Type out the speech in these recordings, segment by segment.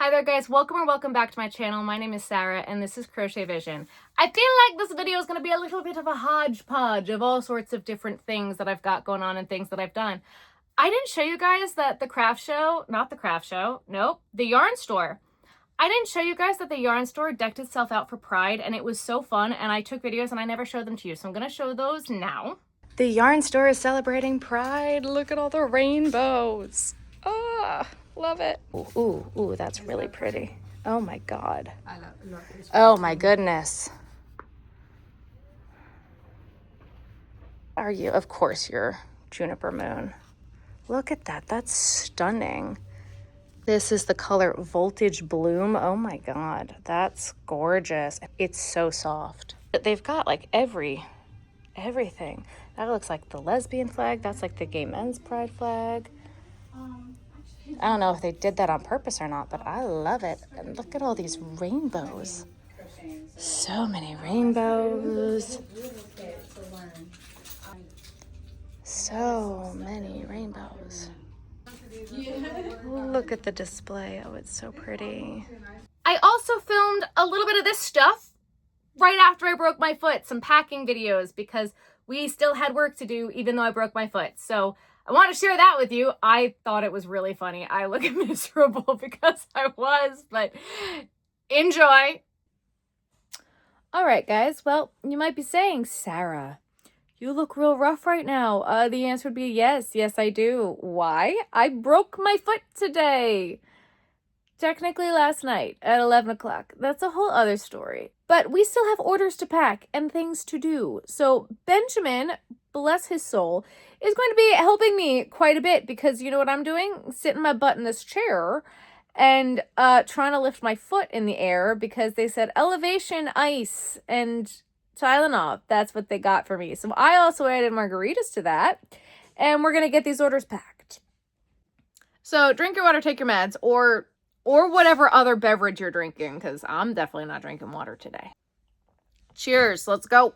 Hi there guys, welcome or welcome back to my channel. My name is Sarah and this is Crochet Vision. I feel like this video is going to be a little bit of a hodgepodge of all sorts of different things that I've got going on and things that I've done. I didn't show you guys that the yarn store. I didn't show you guys that the yarn store decked itself out for Pride and it was so fun and I took videos and I never showed them to you. So I'm going to show those now. The yarn store is celebrating Pride. Look at all the rainbows. Ah. Love it. Ooh, that's really pretty. Oh my God. Oh my goodness. Are you? Of course you're Juniper Moon. Look at that. That's stunning. This is the color Voltage Bloom. Oh my God. That's gorgeous. It's so soft. They've got like everything. That looks like the lesbian flag. That's like the gay men's pride flag. I don't know if they did that on purpose or not, but I love it. And look at all these rainbows. So many rainbows. So many rainbows. Look at the display. Oh, it's so pretty. I also filmed a little bit of this stuff right after I broke my foot, some packing videos, because we still had work to do even though I broke my foot. So I want to share that with you. I thought it was really funny. I look miserable because I was, but enjoy. All right, guys. Well, you might be saying, Sarah, you look real rough right now. The answer would be yes. Yes, I do. Why? I broke my foot today. Technically last night at 11 o'clock. That's a whole other story. But we still have orders to pack and things to do. So Benjamin, bless his soul, is going to be helping me quite a bit because you know what I'm doing? Sitting my butt in this chair and trying to lift my foot in the air because they said elevation ice and Tylenol. That's what they got for me. So I also added margaritas to that and we're going to get these orders packed. So drink your water, take your meds, or whatever other beverage you're drinking, because I'm definitely not drinking water today. Cheers, let's go.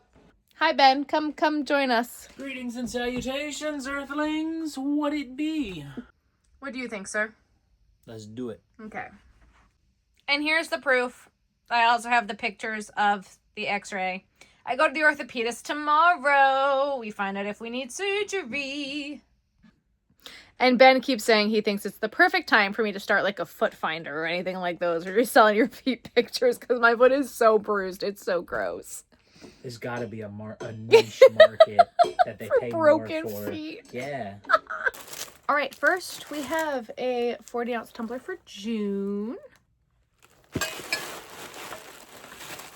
Hi, Ben. Come join us. Greetings and salutations, Earthlings. What it be? What do you think, sir? Let's do it. Okay. And here's the proof. I also have the pictures of the x-ray. I go to the orthopedist tomorrow. We find out if we need surgery. And Ben keeps saying he thinks it's the perfect time for me to start like a foot finder or anything like those, or you're selling your feet pictures because my foot is so bruised. It's so gross. There's got to be a niche market that they pay broken more for. Feet. Yeah. All right, first we have a 40-ounce tumbler for June.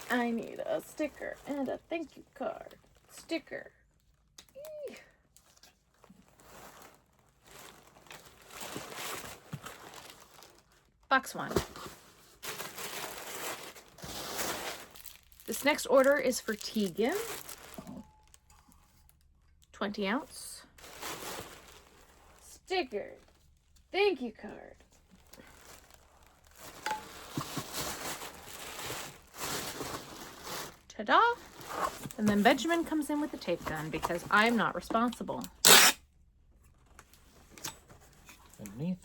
I need a sticker and a thank you card. Sticker. Box one. This next order is for Tegan. 20-ounce. Sticker. Thank you card. Ta-da! And then Benjamin comes in with the tape gun because I'm not responsible. Underneath.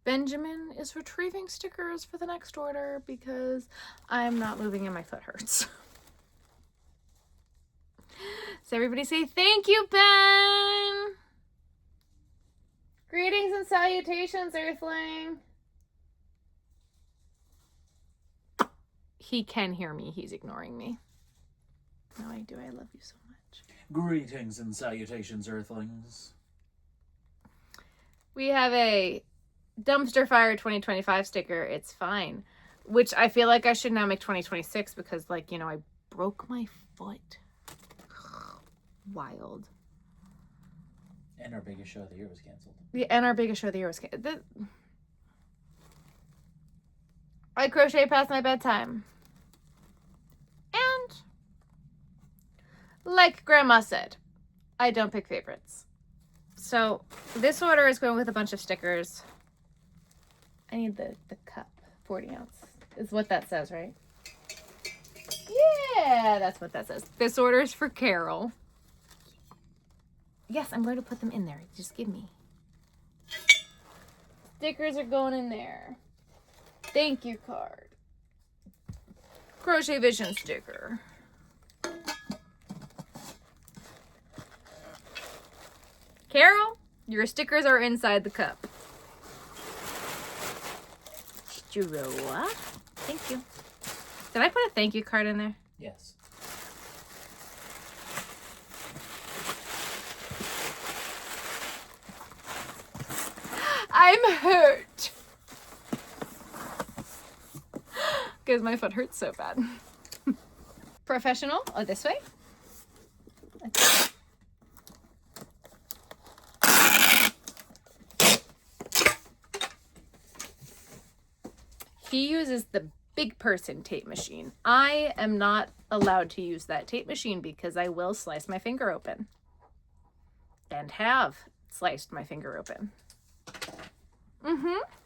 Benjamin is retrieving stickers for the next order because I'm not moving and my foot hurts. So everybody say thank you, Ben! Greetings and salutations, Earthling. He can hear me. He's ignoring me. No, I do. I love you so much. Greetings and salutations, Earthlings. We have a Dumpster Fire 2025 sticker. It's fine. Which I feel like I should now make 2026 because, like, you know, I broke my foot. Wild. And our biggest show of the year was canceled. Yeah, and our biggest show of the year was canceled. I crochet past my bedtime. And, like Grandma said, I don't pick favorites. So, this order is going with a bunch of stickers. I need the cup. 40 ounce is what that says, right? Yeah! Yeah, that's what that says. This order is for Carol. Yes, I'm going to put them in there. Just give me. Stickers are going in there. Thank you card. Crochet Vision sticker. Carol, your stickers are inside the cup. Straw. Thank you. Did I put a thank you card in there? Yes. I'm hurt. Because my foot hurts so bad. Professional. Oh, this way. He uses the big person tape machine. I am not allowed to use that tape machine because I will slice my finger open. And have sliced my finger open.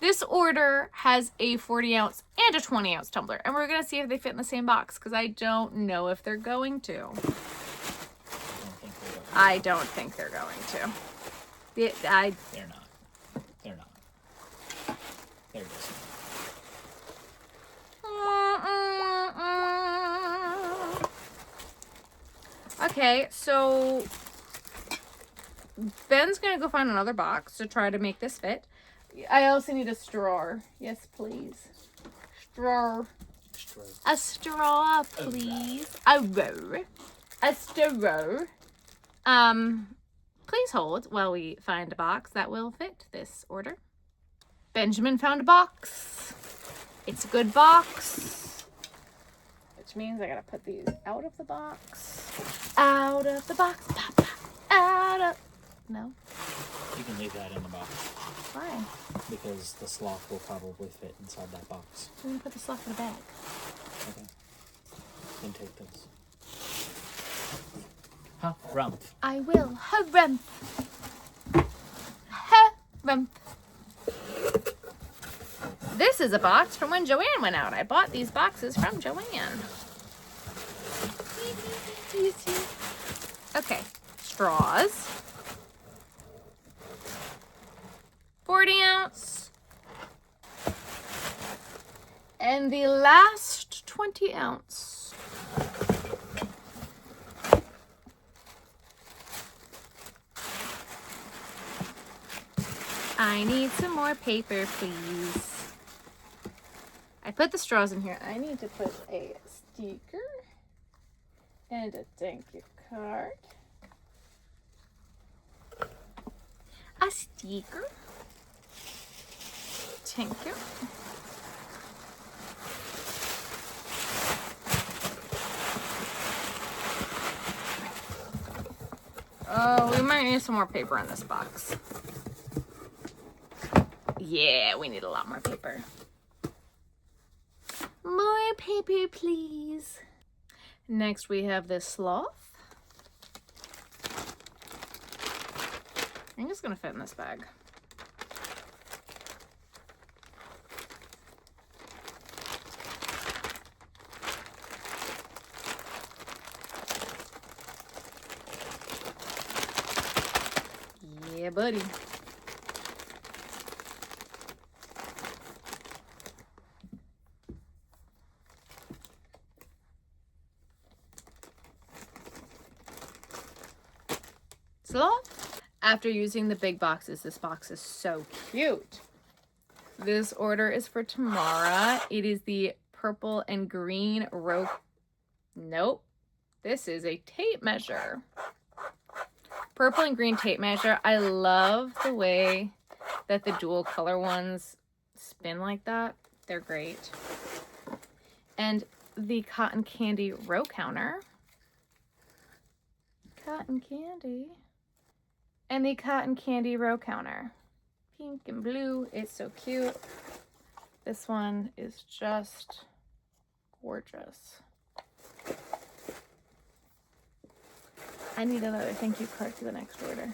This order has a 40 ounce and a 20 ounce tumbler, and we're gonna see if they fit in the same box because I don't know if they're going to. I don't think they're going to. They're not. They're not. They're just not. Okay, so Ben's gonna go find another box to try to make this fit. I also need a straw. Yes, please. Straw. A straw, please. A row. A straw. Please hold while we find a box that will fit this order. Benjamin found a box. It's a good box. Which means I gotta put these out of the box. Out of the box. Pop, pop. Out of... No? You can leave that in the box. Why? Because the sloth will probably fit inside that box. I'm gonna put the sloth in a bag. Okay. Then take this. Harumph. I will. Harumph. Harumph. This is a box from when Joanne went out. I bought these boxes from Joanne. Okay. Straws. 40 ounce. And the last 20 ounce. I need some more paper, please. I put the straws in here. I need to put a sticker and a thank you card. A sticker. Thank you. Oh, we might need some more paper in this box. Yeah, we need a lot more paper. More paper, please. Next, we have this sloth. I think it's gonna fit in this bag. Yeah, buddy. Sloth. After using the big boxes, this box is so cute. This order is for Tamara. It is the purple and green row. Nope. This is a tape measure. Purple and green tape measure. I love the way that the dual color ones spin like that. They're great. And the cotton candy row counter. Cotton candy. And the cotton candy row counter. Pink and blue. It's so cute. This one is just gorgeous. I need another thank you card for the next order.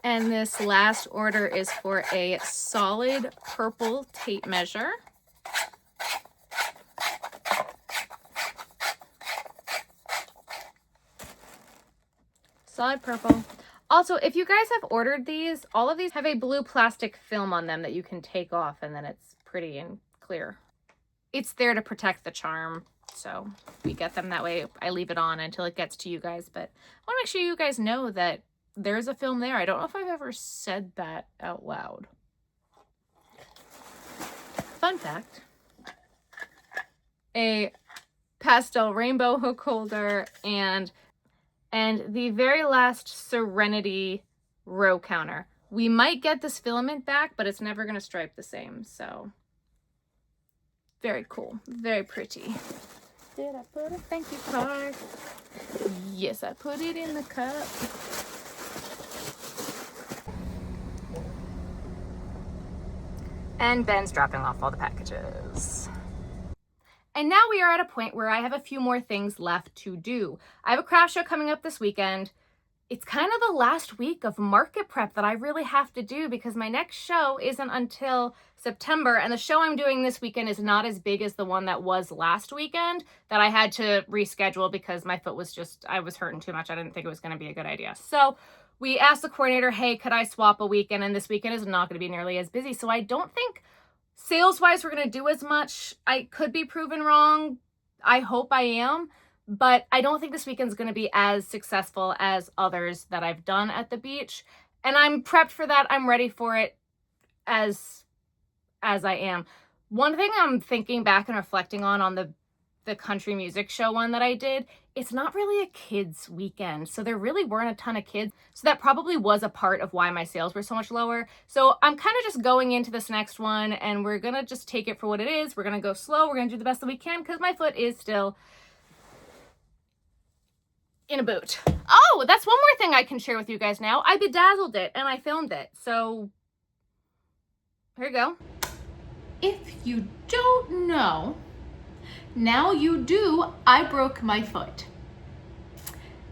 And this last order is for a solid purple tape measure. Solid purple. Also, if you guys have ordered these, all of these have a blue plastic film on them that you can take off, and then it's pretty and clear. It's there to protect the charm, so we get them that way. I leave it on until it gets to you guys, but I want to make sure you guys know that there's a film there. I don't know if I've ever said that out loud. Fun fact. A pastel rainbow hook holder and the very last Serenity row counter. We might get this filament back, but it's never going to stripe the same, so very cool. Very pretty. Did I put a thank you card? Yes, I put it in the cup. And Ben's dropping off all the packages. And now we are at a point where I have a few more things left to do. I have a craft show coming up this weekend. It's kind of the last week of market prep that I really have to do because my next show isn't until September, and the show I'm doing this weekend is not as big as the one that was last weekend that I had to reschedule because my foot was I was hurting too much. I didn't think it was going to be a good idea. So we asked the coordinator, hey, could I swap a weekend? And this weekend is not going to be nearly as busy. So I don't think sales-wise we're going to do as much. I could be proven wrong. I hope I am. But I don't think this weekend's going to be as successful as others that I've done at the beach. And I'm prepped for that. I'm ready for it as I am. One thing I'm thinking back and reflecting on the country music show one that I did, it's not really a kids weekend. So there really weren't a ton of kids. So that probably was a part of why my sales were so much lower. So I'm kind of just going into this next one and we're going to just take it for what it is. We're going to go slow. We're going to do the best that we can because my foot is still in a boot. Oh, that's one more thing I can share with you guys now. I bedazzled it and I filmed it. So here you go. If you don't know, now you do, I broke my foot.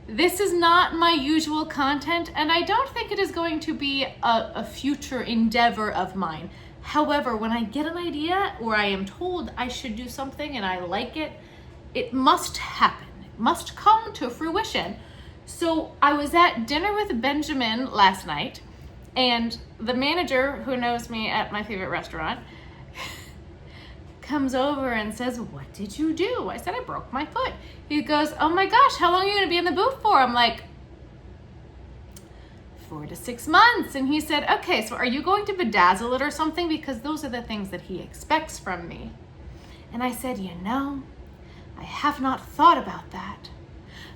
This is not my usual content, and I don't think it is going to be a future endeavor of mine. However, when I get an idea or I am told I should do something and I like it, it must happen. It must come to fruition. So I was at dinner with Benjamin last night, and the manager who knows me at my favorite restaurant comes over and says, what did you do? I said, I broke my foot. He goes, oh my gosh, how long are you gonna be in the booth for? I'm like, 4 to 6 months. And he said, okay, so are you going to bedazzle it or something? Because those are the things that he expects from me. And I said, you know, I have not thought about that,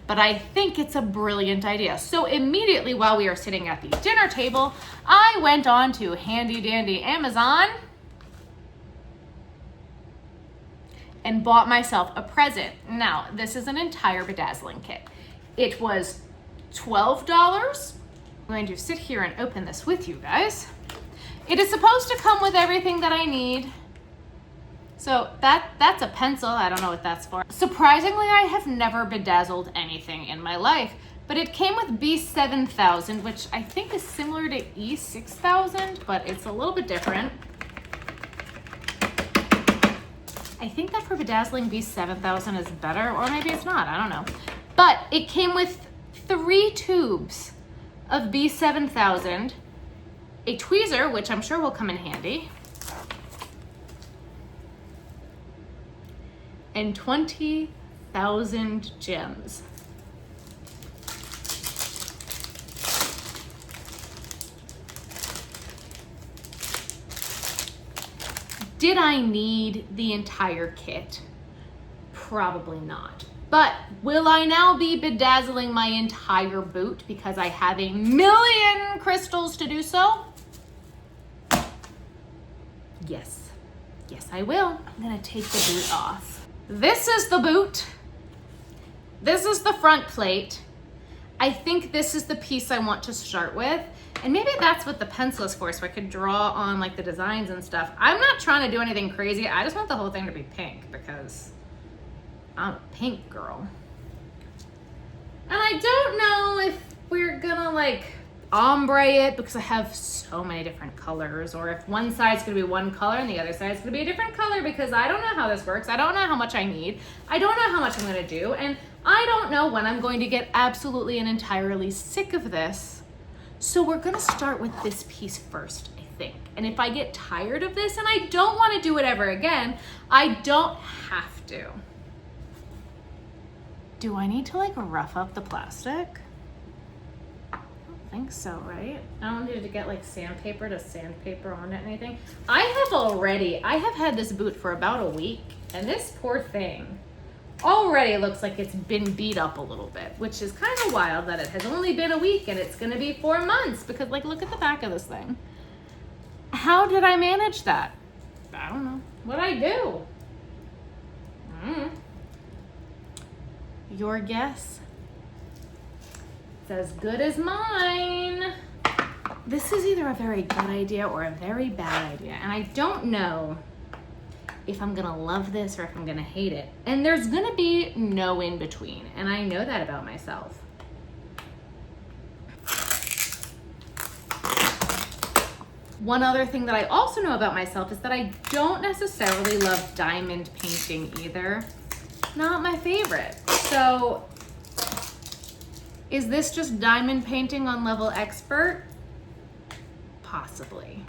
but I think it's a brilliant idea. So immediately while we are sitting at the dinner table, I went on to handy dandy Amazon and bought myself a present. Now, this is an entire bedazzling kit. It was $12. I'm going to sit here and open this with you guys. It is supposed to come with everything that I need. So that's a pencil. I don't know what that's for. Surprisingly, I have never bedazzled anything in my life, but it came with B7000, which I think is similar to E6000, but it's a little bit different. I think that for bedazzling B7000 is better, or maybe it's not, I don't know. But it came with 3 tubes of B7000, a tweezer, which I'm sure will come in handy, and 20,000 gems. Did I need the entire kit? Probably not. But will I now be bedazzling my entire boot because I have a million crystals to do so? Yes. Yes, I will. I'm gonna take the boot off. This is the boot. This is the front plate. I think this is the piece I want to start with. And maybe that's what the pencil is for, so I could draw on like the designs and stuff. I'm not trying to do anything crazy. I just want the whole thing to be pink because I'm a pink girl. And I don't know if we're gonna like ombre it because I have so many different colors, or if one side's gonna be one color and the other side's gonna be a different color because I don't know how this works. I don't know how much I need. I don't know how much I'm gonna do, and I don't know when I'm going to get absolutely and entirely sick of this. So we're gonna start with this piece first, I think. And if I get tired of this and I don't wanna do it ever again, I don't have to. Do I need to like rough up the plastic? I don't think so, right? I don't need to get like sandpaper to sandpaper on it or anything. I have had this boot for about a week, and this poor thing already looks like it's been beat up a little bit, which is kind of wild that it has only been a week and it's gonna be 4 months, because like, look at the back of this thing. How did I manage that? I don't know. What'd I do? Your guess is as good as mine. This is either a very good idea or a very bad idea, and I don't know if I'm gonna love this or if I'm gonna hate it. And there's gonna be no in between, and I know that about myself. One other thing that I also know about myself is that I don't necessarily love diamond painting either. Not my favorite. So, is this just diamond painting on level expert? Possibly.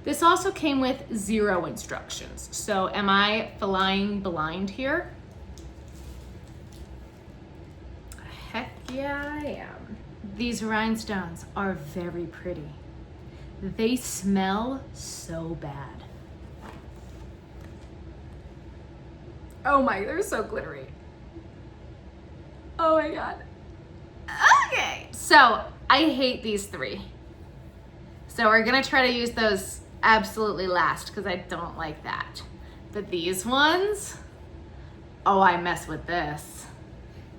This also came with 0 instructions. So am I flying blind here? Heck yeah, I am. These rhinestones are very pretty. They smell so bad. Oh my, they're so glittery. Oh my God. Okay, so I hate these 3. So we're gonna try to use those absolutely last because I don't like that. But these ones, oh, I mess with this.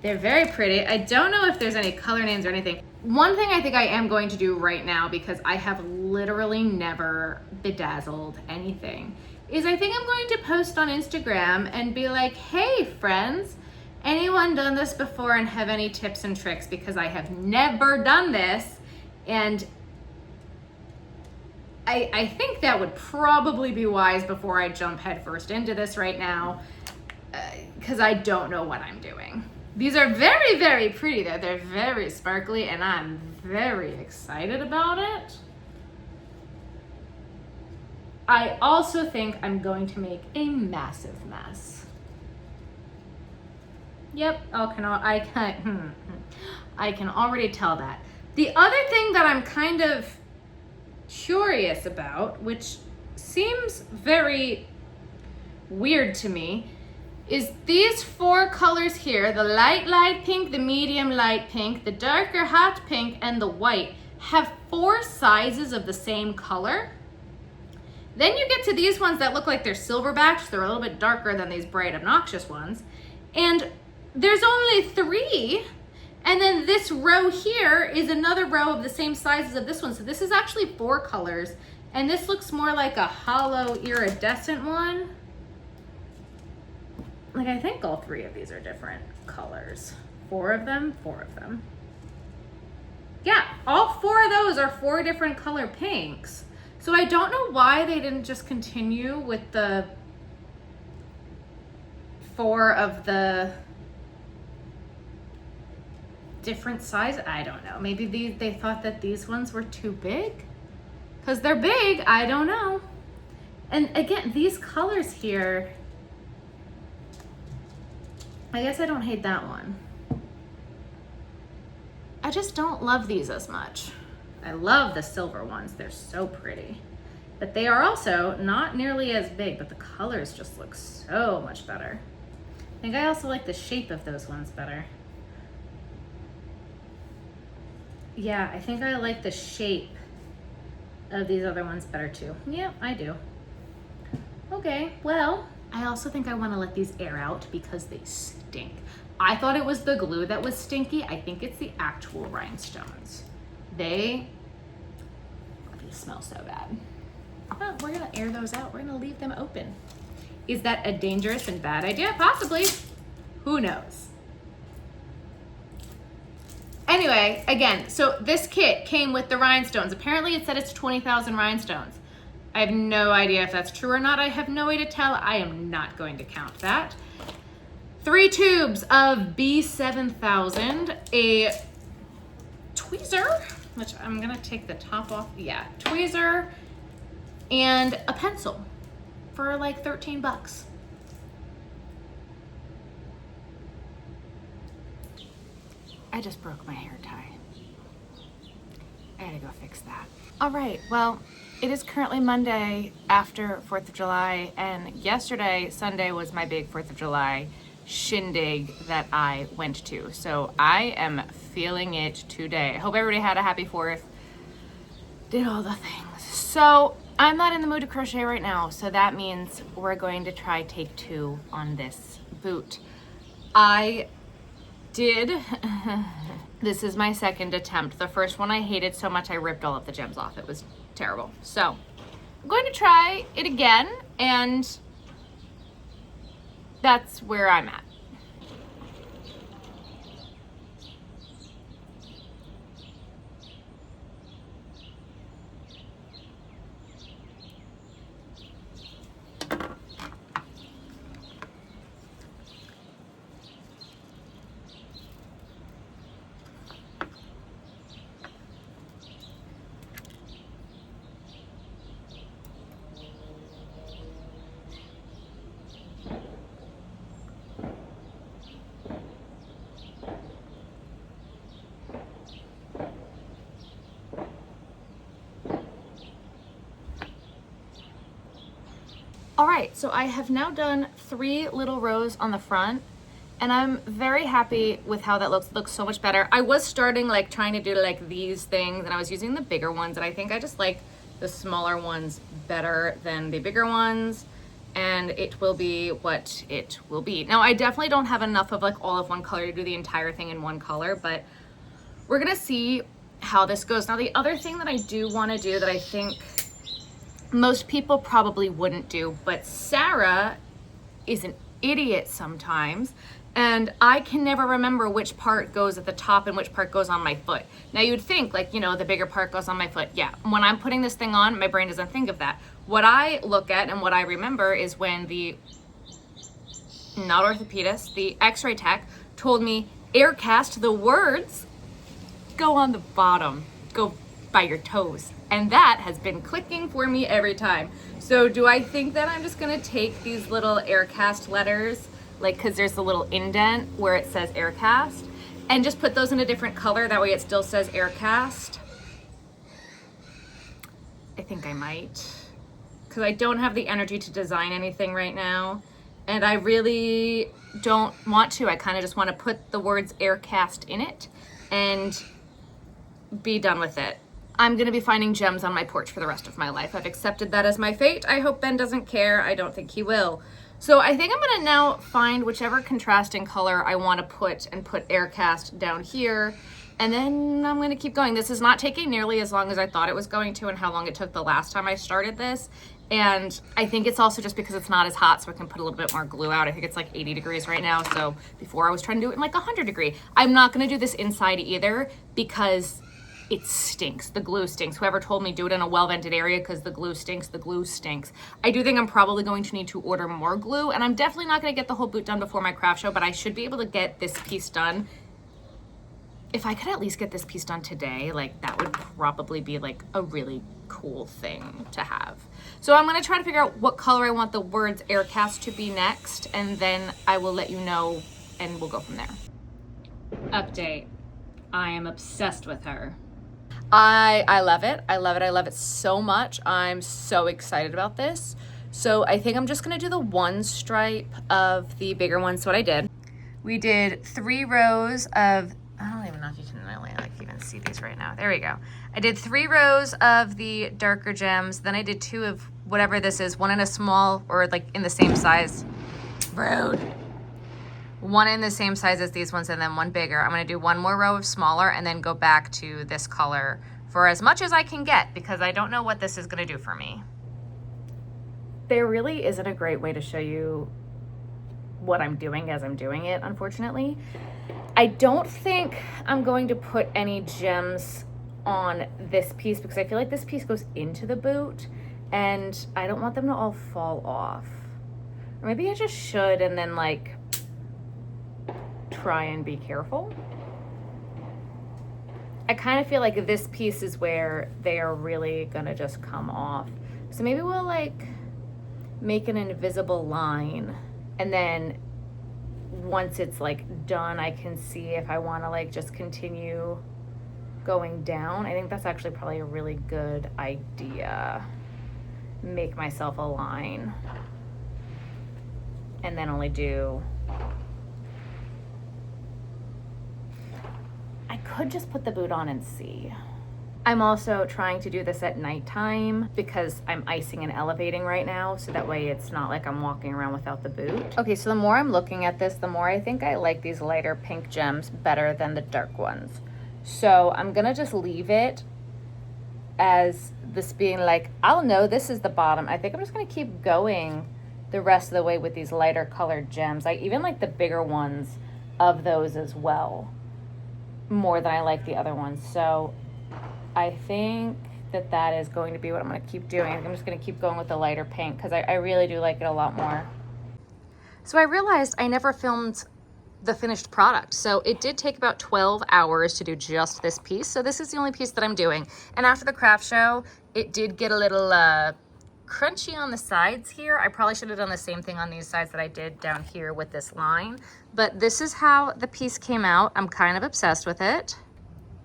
They're very pretty. I don't know if there's any color names or anything. One thing I think I am going to do right now, because I have literally never bedazzled anything, is I think I'm going to post on Instagram and be like, hey friends, anyone done this before and have any tips and tricks? Because I have never done this, and I think that would probably be wise before I jump headfirst into this right now, because I don't know what I'm doing. These are very, very pretty though. They're very sparkly and I'm very excited about it. I also think I'm going to make a massive mess. Yep, I can already tell that. The other thing that I'm kind of curious about, which seems very weird to me, is these 4 colors here, the light pink, the medium light pink, the darker hot pink, and the white, have 4 sizes of the same color. Then you get to these ones that look like they're silverbacks. They're a little bit darker than these bright, obnoxious ones. And there's only 3. And then this row here is another row of the same sizes of this one. So this is actually 4 colors. And this looks more like a hollow iridescent one. Like, I think all 3 of these are different colors. 4 of them, 4 of them. Yeah, all 4 of those are 4 different color pinks. So I don't know why they didn't just continue with the 4 of the different size. I don't know. Maybe they thought that these ones were too big? Because they're big, I don't know. And again, these colors here, I guess I don't hate that one. I just don't love these as much. I love the silver ones, they're so pretty. But they are also not nearly as big, but the colors just look so much better. I think I also like the shape of those ones better. Yeah, I think I like the shape of these other ones better too. Yeah, I do. Okay, well, I also think I want to let these air out because they stink. I thought it was the glue that was stinky. I think it's the actual rhinestones. They smell so bad. Well, we're gonna air those out. We're gonna leave them open. Is that a dangerous and bad idea? Possibly. Who knows? Anyway, again, so this kit came with the rhinestones. Apparently it said it's 20,000 rhinestones. I have no idea if that's true or not. I have no way to tell. I am not going to count that. 3 tubes of B7000, a tweezer, which I'm gonna take the top off. Yeah, tweezer, and a pencil for like 13 bucks. I just broke my hair tie. I gotta go fix that. All right, well, it is currently Monday after 4th of July, and yesterday, Sunday, was my big 4th of July shindig that I went to. So I am feeling it today. I hope everybody had a happy 4th. Did all the things. So I'm not in the mood to crochet right now, so that means we're going to try take 2 on this boot. I did, this is my second attempt. The first one I hated so much I ripped all of the gems off. It was terrible. So I'm going to try it again, and that's where I'm at. All right, so I have now done 3 little rows on the front, and I'm very happy with how that looks. It looks so much better. I was starting like trying to do like these things, and I was using the bigger ones, and I think I just like the smaller ones better than the bigger ones, and it will be what it will be. Now, I definitely don't have enough of like all of one color to do the entire thing in one color, but we're gonna see how this goes. Now, the other thing that I do wanna do that I think most people probably wouldn't do, but Sarah is an idiot sometimes, and I can never remember which part goes at the top and which part goes on my foot. Now, you would think like, you know, the bigger part goes on my foot. Yeah, when I'm putting this thing on, my brain doesn't think of that. What I look at and what I remember is when the, not orthopedist, the x-ray tech told me, air cast, the words go on the bottom, go by your toes. And that has been clicking for me every time. So do I think that I'm just gonna take these little aircast letters, like, cause there's a little indent where it says aircast, and just put those in a different color, that way it still says aircast? I think I might, cause I don't have the energy to design anything right now, and I really don't want to. I kinda just wanna put the words aircast in it and be done with it. I'm gonna be finding gems on my porch for the rest of my life. I've accepted that as my fate. I hope Ben doesn't care. I don't think he will. So I think I'm gonna now find whichever contrasting color I wanna put and put aircast down here. And then I'm gonna keep going. This is not taking nearly as long as I thought it was going to and how long it took the last time I started this. And I think it's also just because it's not as hot, so I can put a little bit more glue out. I think it's like 80 degrees right now. So before I was trying to do it in like 100 degree. I'm not gonna do this inside either because it stinks. The glue stinks. Whoever told me do it in a well-vented area because the glue stinks, the glue stinks. I do think I'm probably going to need to order more glue, and I'm definitely not going to get the whole boot done before my craft show, but I should be able to get this piece done. If I could at least get this piece done today, like that would probably be like a really cool thing to have. So I'm going to try to figure out what color I want the words aircast to be next, and then I will let you know and we'll go from there. Update. I am obsessed with her. I love it. I love it. I love it so much. I'm so excited about this. So I think I'm just gonna do the one stripe of the bigger one. So what I did, we did 3 rows of, I don't even know if you can really like even see these right now. There we go. I did 3 rows of the darker gems. Then I did 2 of whatever this is, one in a small or like in the same size. Rude. One in the same size as these ones and then one bigger. I'm gonna do 1 more row of smaller and then go back to this color for as much as I can get because I don't know what this is gonna do for me. There really isn't a great way to show you what I'm doing as I'm doing it, unfortunately. I don't think I'm going to put any gems on this piece because I feel like this piece goes into the boot and I don't want them to all fall off. Or maybe I just should and then like try and be careful. I kind of feel like this piece is where they are really gonna just come off. So maybe we'll like make an invisible line and then once it's like done, I can see if I want to like just continue going down. I think that's actually probably a really good idea. Make myself a line and then only do, I could just put the boot on and see. I'm also trying to do this at nighttime because I'm icing and elevating right now, so that way it's not like I'm walking around without the boot. Okay, so the more I'm looking at this, the more I think I like these lighter pink gems better than the dark ones. So I'm gonna just leave it as this being like, I'll know this is the bottom. I think I'm just gonna keep going the rest of the way with these lighter colored gems. I even like the bigger ones of those as well, more than I like the other ones. So I think that that is going to be what I'm going to keep doing. I'm just going to keep going with the lighter pink because I really do like it a lot more. So I realized I never filmed the finished product. So it did take about 12 hours to do just this piece. So this is the only piece that I'm doing. And after the craft show, it did get a little crunchy on the sides here. I probably should have done the same thing on these sides that I did down here with this line. But this is how the piece came out. I'm kind of obsessed with it.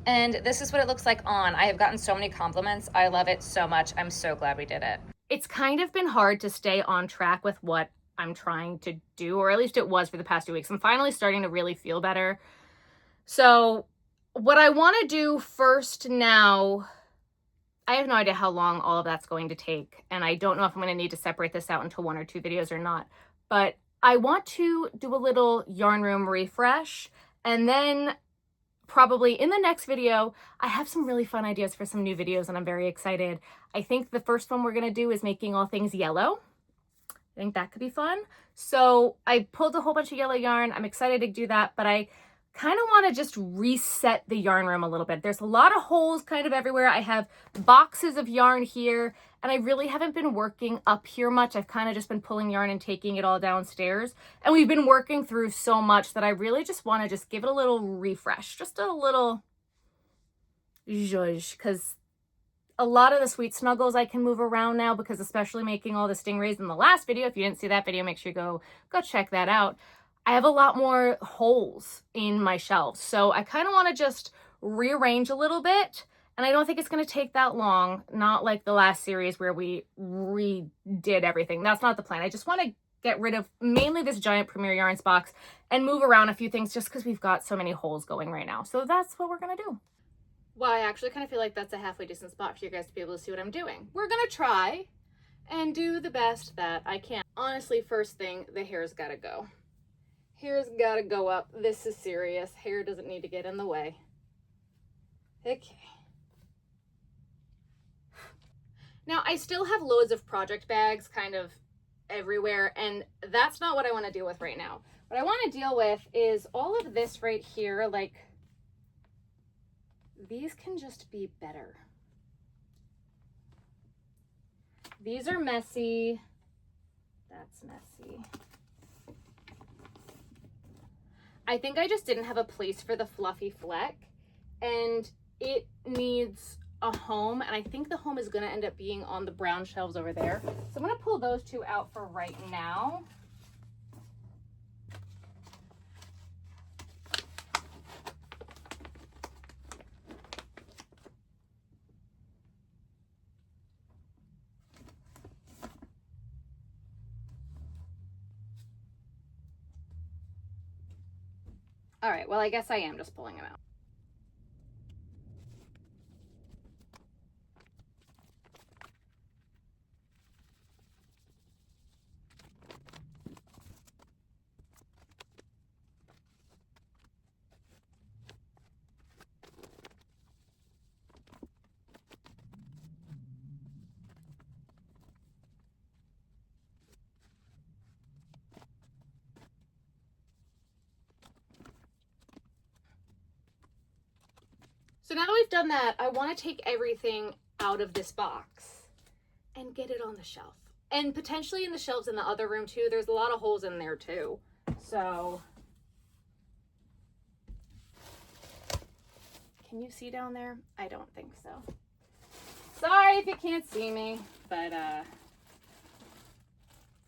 And this is what it looks like on. I have gotten so many compliments. I love it so much. I'm so glad we did it. It's kind of been hard to stay on track with what I'm trying to do, or at least it was for the past 2 weeks. I'm finally starting to really feel better. So what I want to do first now, I have no idea how long all of that's going to take. And I don't know if I'm going to need to separate this out into 1 or 2 videos or not. But I want to do a little yarn room refresh, and then probably in the next video, I have some really fun ideas for some new videos and I'm very excited. I think the first one we're gonna do is making all things yellow. I think that could be fun. So I pulled a whole bunch of yellow yarn. I'm excited to do that, but I kind of want to just reset the yarn room a little bit. There's a lot of holes kind of everywhere. I have boxes of yarn here and I really haven't been working up here much. I've kind of just been pulling yarn and taking it all downstairs. And we've been working through so much that I really just want to just give it a little refresh, just a little zhuzh, because a lot of the sweet snuggles I can move around now, because especially making all the stingrays in the last video, if you didn't see that video, make sure you go check that out. I have a lot more holes in my shelves. So I kind of want to just rearrange a little bit. And I don't think it's going to take that long. Not like the last series where we redid everything. That's not the plan. I just want to get rid of mainly this giant Premier Yarns box and move around a few things just because we've got so many holes going right now. So that's what we're going to do. Well, I actually kind of feel like that's a halfway decent spot for you guys to be able to see what I'm doing. We're going to try and do the best that I can. Honestly, first thing, the hair's got to go. Hair's gotta go up. This is serious. Hair doesn't need to get in the way. Okay. Now, I still have loads of project bags kind of everywhere, and that's not what I want to deal with right now. What I want to deal with is all of this right here. Like, these can just be better. These are messy. That's messy. I think I just didn't have a place for the fluffy fleck, and it needs a home, and I think the home is going to end up being on the brown shelves over there. So I'm going to pull those two out for right now. All right, well, I guess I am just pulling them out. So now that we've done that, I want to take everything out of this box and get it on the shelf. And potentially in the shelves in the other room too. There's a lot of holes in there too. So, can you see down there? I don't think so. Sorry if you can't see me, but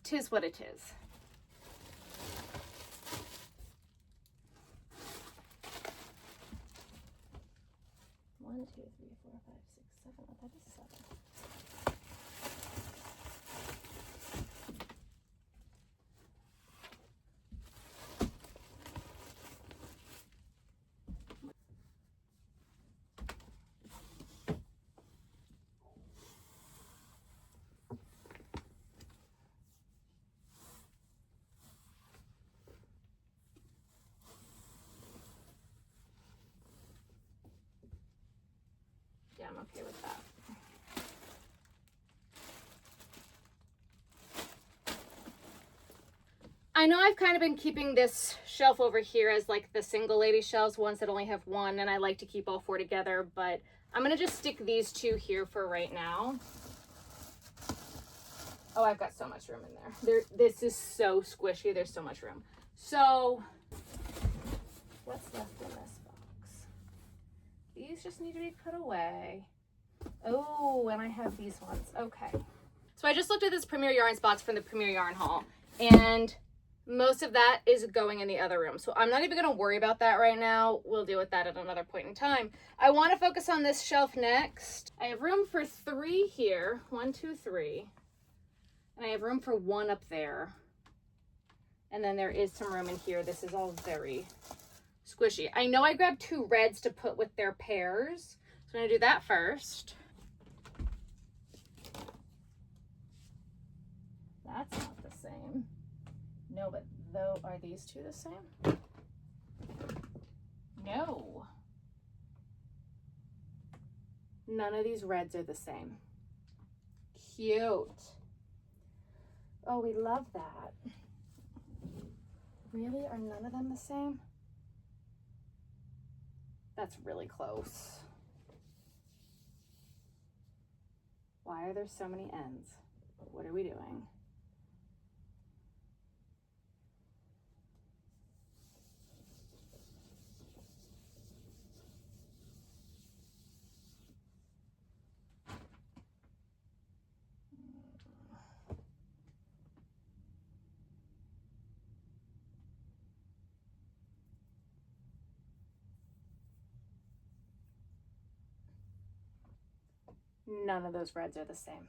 'tis what it is. One, two, three, four, five, six, seven. Oh, that is 7. Yeah, I'm okay with that. I know I've kind of been keeping this shelf over here as like the single lady shelves, ones that only have one, and I like to keep all 4 together, but I'm gonna just stick these 2 here for right now. Oh, I've got so much room in there. This is so squishy, there's so much room. So, what's left in this box? These just need to be put away. Oh, and I have these ones, okay. So I just looked at this Premier Yarns box from the Premier Yarn haul, and most of that is going in the other room. So I'm not even gonna worry about that right now. We'll deal with that at another point in time. I wanna focus on this shelf next. I have room for 3 here, 1, 2, 3. And I have room for 1 up there. And then there is some room in here. This is all very squishy. I know I grabbed 2 reds to put with their pairs. So I'm gonna do that first. That's not the same. No, but though, are these 2 the same? No. None of these reds are the same. Cute. Oh, we love that. Really? Are none of them the same? That's really close. Why are there so many ends? What are we doing? None of those reds are the same.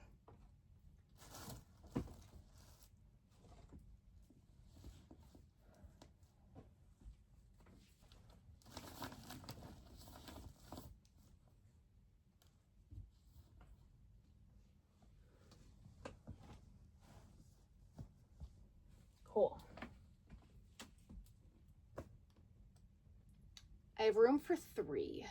Cool. I have room for 3.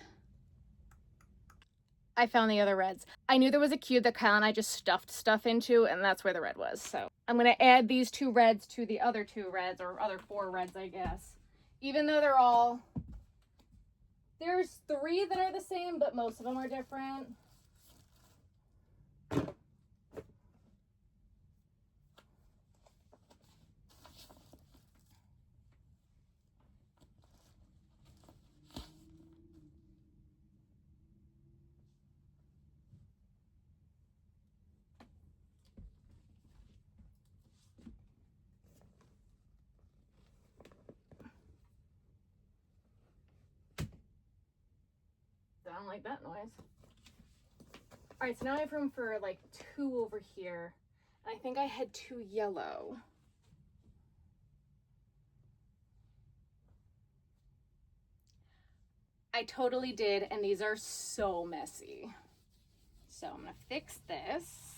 I found the other reds. I knew there was a cube that Kyle and I just stuffed stuff into, and that's where the red was. So I'm gonna add these 2 reds to the other 2 reds, or other 4 reds, I guess. Even though there's 3 that are the same, but most of them are different. I don't like that noise. All right, so now I have room for like 2 over here. I think I had 2 yellow. I totally did, and these are so messy. So I'm gonna fix this.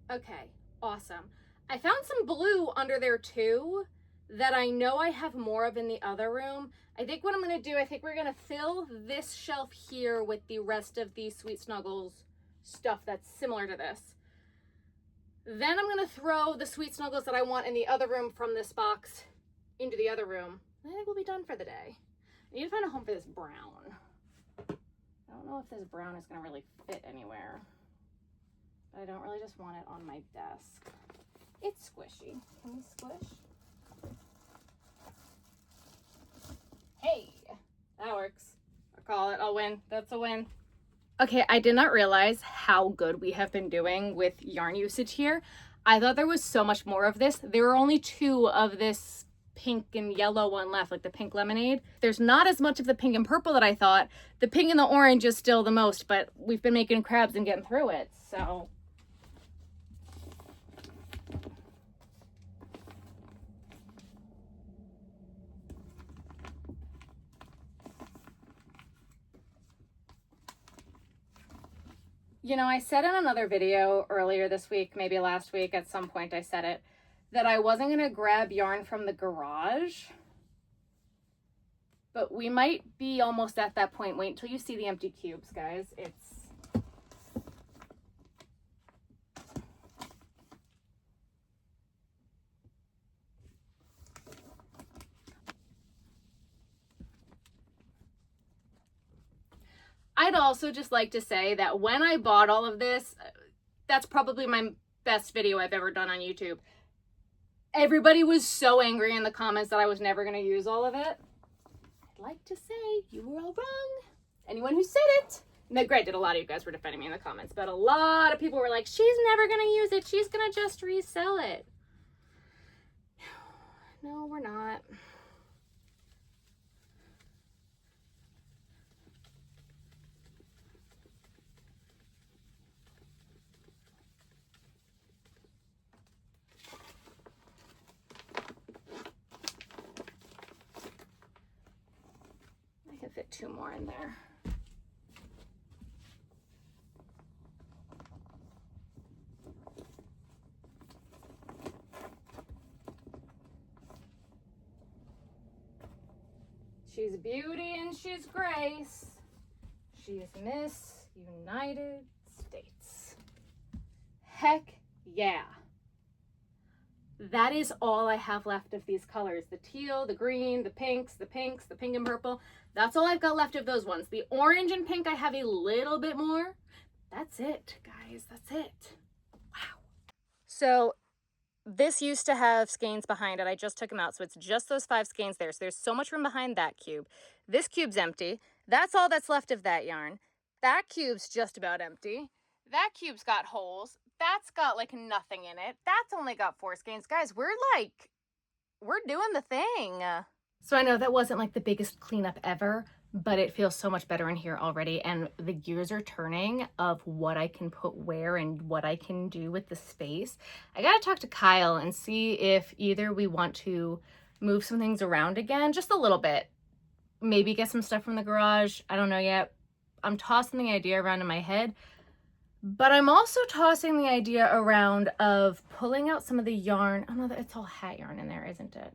Okay, awesome. I found some blue under there too, that I know I have more of in the other room. I think what I'm going to do, I think we're going to fill this shelf here with the rest of the Sweet Snuggles stuff that's similar to this. Then I'm going to throw the Sweet Snuggles that I want in the other room from this box into the other room. I think we'll be done for the day. I need to find a home for this brown. I don't know if this brown is going to really fit anywhere. But I don't really just want it on my desk. It's squishy. Can we squish? Hey, that works. I'll call it. I'll win. That's a win. Okay, I did not realize how good we have been doing with yarn usage here. I thought there was so much more of this. There were only 2 of this pink and yellow one left, like the pink lemonade. There's not as much of the pink and purple that I thought. The pink and the orange is still the most, but we've been making crabs and getting through it, so. You know, I said in another video earlier this week, maybe last week at some point I said it, that I wasn't going to grab yarn from the garage. But we might be almost at that point. Wait until you see the empty cubes, guys. I'd also just like to say that when I bought all of this, that's probably my best video I've ever done on YouTube. Everybody was so angry in the comments that I was never going to use all of it. I'd like to say you were all wrong. Anyone who said it. Now, granted, a lot of you guys were defending me in the comments, but a lot of people were like, she's never going to use it. She's going to just resell it. No, we're not. I can fit 2 more in there. She's beauty and she's grace. She's Miss United States. Heck yeah. That is all I have left of these colors. The teal, the green, the pinks, the pink and purple. That's all I've got left of those ones. The orange and pink, I have a little bit more. That's it, guys. That's it. Wow. So this used to have skeins behind it. I just took them out. So it's just those 5 skeins there. So there's so much room behind that cube. This cube's empty. That's all that's left of that yarn. That cube's just about empty. That cube's got holes. That's got like nothing in it. That's only got 4 skeins. Guys, we're doing the thing. So I know that wasn't like the biggest cleanup ever, but it feels so much better in here already. And the gears are turning of what I can put where and what I can do with the space. I gotta talk to Kyle and see if either we want to move some things around again, just a little bit. Maybe get some stuff from the garage. I don't know yet. I'm tossing the idea around in my head. But I'm also tossing the idea around of pulling out some of the yarn. Oh no, it's all hat yarn in there, isn't it?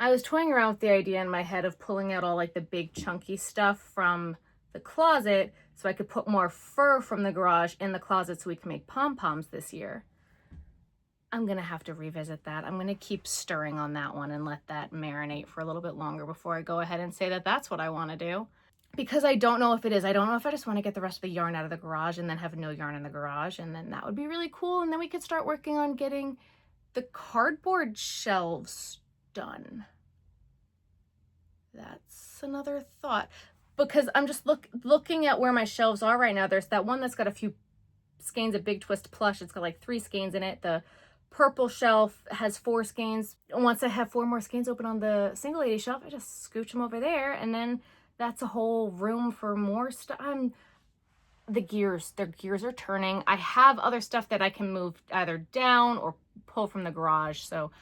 I was toying around with the idea in my head of pulling out all like the big chunky stuff from the closet so I could put more fur from the garage in the closet so we can make pom-poms this year. I'm gonna have to revisit that. I'm gonna keep stirring on that one and let that marinate for a little bit longer before I go ahead and say that that's what I want to do. Because I don't know if it is. I don't know if I just want to get the rest of the yarn out of the garage and then have no yarn in the garage, and then that would be really cool. And then we could start working on getting the cardboard shelves done. That's another thought. Because I'm just looking at where my shelves are right now. There's that one that's got a few skeins of Big Twist Plush. It's got like 3 skeins in it. The purple shelf has 4 skeins. And once I have 4 more skeins open on the single lady shelf, I just scooch them over there, and then that's a whole room for more stuff. Their gears are turning. I have other stuff that I can move either down or pull from the garage. So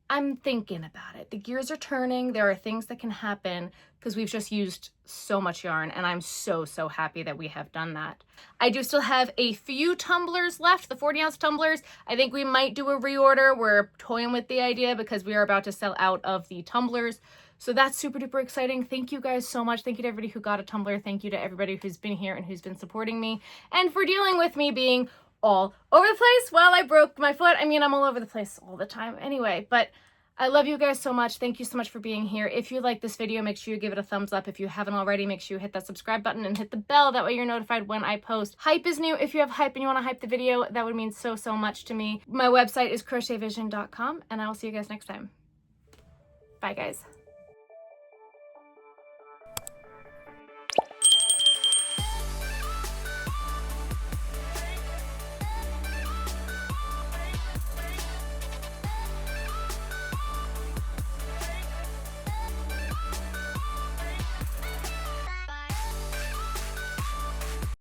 I'm thinking about it. The gears are turning. There are things that can happen because we've just used so much yarn, and I'm so happy that we have done that. I do still have a few tumblers left, the 40-ounce tumblers. I think we might do a reorder. We're toying with the idea because we are about to sell out of the tumblers. So that's super duper exciting. Thank you guys so much. Thank you to everybody who got a tumbler. Thank you to everybody who's been here and who's been supporting me, and for dealing with me being all over the place while I broke my foot. I mean, I'm all over the place all the time anyway, but I love you guys so much. Thank you so much for being here. If you like this video, make sure you give it a thumbs up. If you haven't already, make sure you hit that subscribe button and hit the bell. That way you're notified when I post. Hype is new. If you have hype and you want to hype the video, that would mean so much to me. My website is crochetvision.com, and I will see you guys next time. Bye, guys.